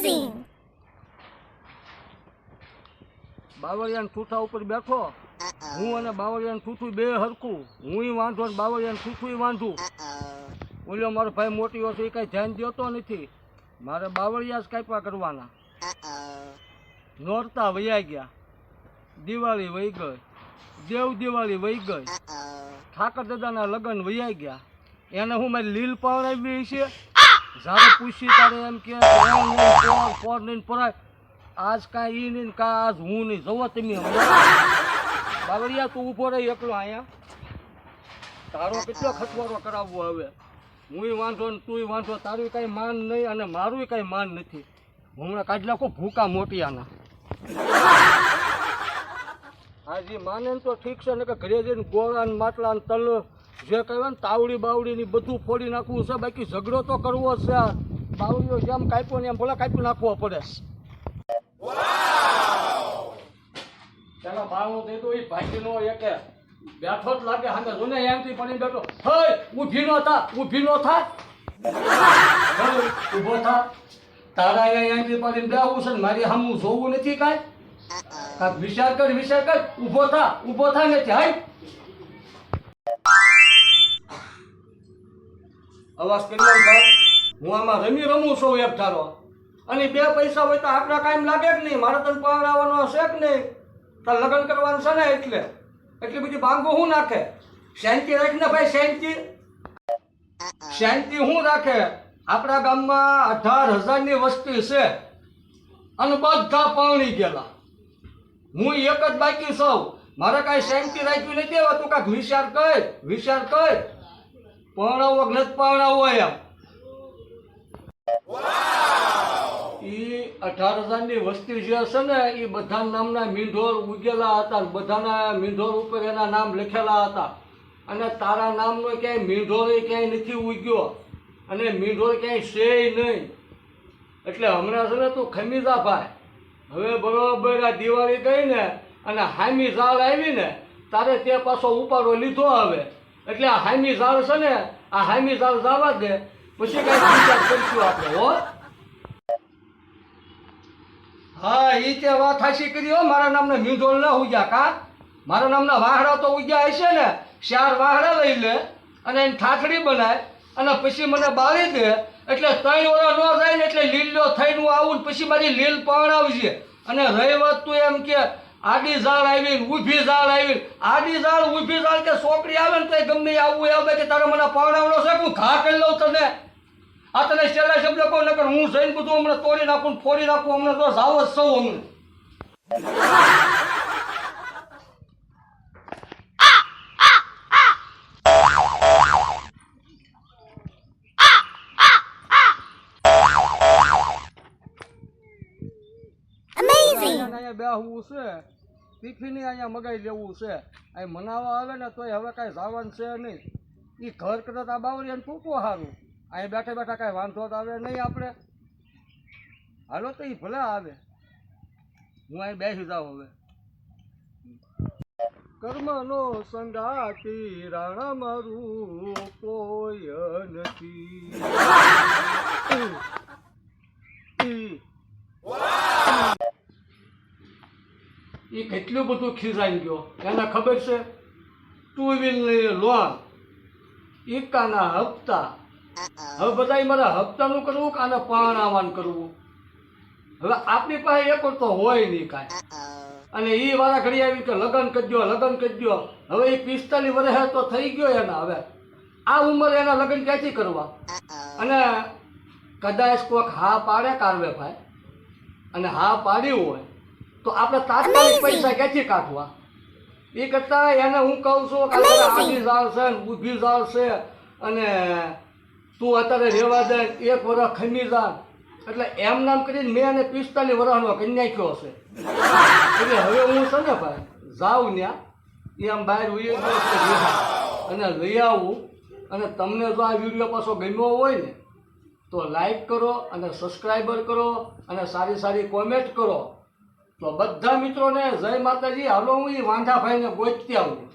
Amazing! બાવળિયાના ઠૂઠા ઉપર બેઠો હું અને બાવળિયાનું ઠૂઠું બે હરખું હું વાંધો ને બાવળિયાનું ઠૂઠું વાંધું. ઓલો મારો ભાઈ મોટીઓ છે એ કાંઈ ધ્યાન દેતો નથી. મારે બાવળિયા જ કાપ્યા કરવાના. નોરતા વયા ગયા, દિવાળી વહી ગઈ, દેવ દિવાળી વહી ગઈ, ઠાકર દાદાના લગ્ન વયા ગયા. એને હું મારી લીલ પાવર આવી છે. જ્યારે પૂછી તારે એમ કે પોર નહીં પરાય, આજ કાંઈ ઈ નહીં કા આજ હું નહીં. જવો તમે બાવળિયા તું ઊભો રહી એકલો અહીંયા. તારો કેટલો ખતવારો કરાવવો હવે. હું વાંધો ને તું વાંધો, તારું કાંઈ માન નહીં અને મારું કાંઈ માન નથી. હમણાં કાઢી નાખો ભૂકા મોટિયાના. હાજી માને ને તો ઠીક છે ને કે ઘરે જઈને ગોળા ને માટલા ને તલ જે કહેવાય ને તાવડી બાવડી ની બધું ફોડી નાખવું છે. બાકી ઝઘડો તો કરવો જ છે. બાવડીઓ જેમ કાપ્યો ને એમ ભલા કાપી નાખવો પડે. ચાલો બાવડું દઈ દો. એ ભાઈ નો એક બેઠો જ લાગે હામે જોને એમથી પડી બેઠો. હે ઊભી નો થા, ઊભી નો થા, ઊભો થા. તારા અહીંયાથી પડીને બેહવું છે ને મારી સામું જોવું નથી કાંઈ. કાંઈક વિચાર કર, વિચાર કર. ઊભો થા, ઊભો થા નથી. હાય અવાજ કરી ભાઈ. હું આમાં રમું છું એક ધારો. અને બે પૈસા હોય તો આપણા કાયમ લાગે કે નહીં. મારે તને પકડાવવાનો હશે કે નહીં. તાર લગ્ન કરવાનું છે ને એટલે એટલી બધી બાંગો શું નાખે. શાંતિ રાખ ને ભાઈ, શાંતિ. શાંતિ શું રાખે. આપણા ગામમાં 18,000ની વસ્તી છે અને બધા પાણી ગયેલા. હું એક જ બાકી છું. મારે કાંઈ શાંતિ રાખ્યું નથી. હવે તું કાંઈક વિચાર કર, વિચાર કર. પરણાવો કે નથી પરણાવો એમ. એ 18,000ની વસ્તી જે છે ને એ બધા નામના મીંઢોર ઉગેલા હતા. બધાના મીંઢોર ઉપર એના નામ લખેલા હતા. અને તારા નામનો ક્યાંય મીંઢોર ક્યાંય નથી ઉગ્યો અને મીંઢોર ક્યાંય છે નહીં. એટલે હમણાં છે ને તું ખમી જા ભાઈ. હવે બરોબર આ દિવાળી ગઈ ને અને હામી ઝાડ આવી ને તારે તે પાછો ઉપાડો લીધો. હવે એટલે આ હામી ઝાડ છે ને આ હામી ઝાડ જવા દે, પછી કઈ વિચાર કરીશું આપણે. હો હા એ તે વાત હાસી કરી હો. મારા નામના મીંઢોળ ના ઉગ્યા કા. મારા નામના વાહડા તો ઉગ્યા હશે ને. 4 વાહડા લઈ લે અને એની ઠાઠડી બનાય અને પછી મને બાળી દે. એટલે 3 વર્ષ ન જાય ને એટલે લીલો થઈને હું આવું ને પછી મારી લીલ પણ આવશે. અને રહી વાત તું એમ કે આડી ઝાડ આવી, ઊભી ઝાડ આવી. આડી ઝાડ, ઊભી ઝાડ કે છોકરી આવે ને તો ગમે આવવું આવે કે તારે મને પરણાવવાનો છે. હું ઘા કરી લઉં તને. આ તને છેલ્લા શબ્દ કહું નકર હું જઈને બધું હમણાં તોડી નાખું, ફોડી નાખું. હમણાં તો જાવ જ સૌ હમણાં. અહીંયા બેહવું છે, ટિફિન અહીંયા મગાઈ લેવું છે. અહીં મનાવવા આવે ને તોય હવે કાંઈ જવાનું છે નહીં. એ ઘર કરતા આ બાવળિયાને ટૂંકો સારું. અહીં બેઠા બેઠા કાંઈ વાંધો તો આવે નહીં આપણે. હાલો તો એ ભલે આવે. હું અહીં બેસી જાઉં હવે. કર્મનો સંગાતી રાણા મારું કોઈ નથી. એ કેટલું બધું ખીજાઈ ગયો. એને ખબર છે 2 વ્હીલની લોન, એકાના હપ્તા. હવે બધા મારે હપ્તાનું કરવું કે આને પરણાવવાનું કરવું. હવે આપણી પાસે એક તો હોય નહીં કાંઈ. અને એ વાળા ઘડી આવી કે લગ્ન કરી દો, લગ્ન કરી દો. હવે એ 45 વર્ષ તો થઈ ગયો એના. હવે આ ઉંમરે એના લગ્ન ક્યાંથી કરવા. અને કદાચ કોઈક હા પાડે કારવે ભાઈ અને હા પાડ્યું હોય તો આપણે તાત્કાલિક પૈસા ક્યાંથી કાઢવા. એ કરતાં એને હું કહું છું કે આડી ઝાડ છે ને ઊભી ઝાડ છે અને તું અત્યારે રહેવા દે 1 વર્ષ ખમી જા. એટલે એમ નામ કરીને મેં એને 45 વર્ષનો કરી નાખ્યો છે. એટલે હવે હું છે ને ભાઈ જાઉં ત્યાં એ આમ બહાર ઉઈ અને લઈ આવું. અને તમને જો આ વિડીયો પાછો ગમ્યો હોય ને તો લાઈક કરો અને સબસ્ક્રાઈબર કરો અને સારી સારી કોમેન્ટ કરો. તો બધા મિત્રોને જય માતાજી. હાલો હું એ વાંઢાભાઈને ગોતતી આવું.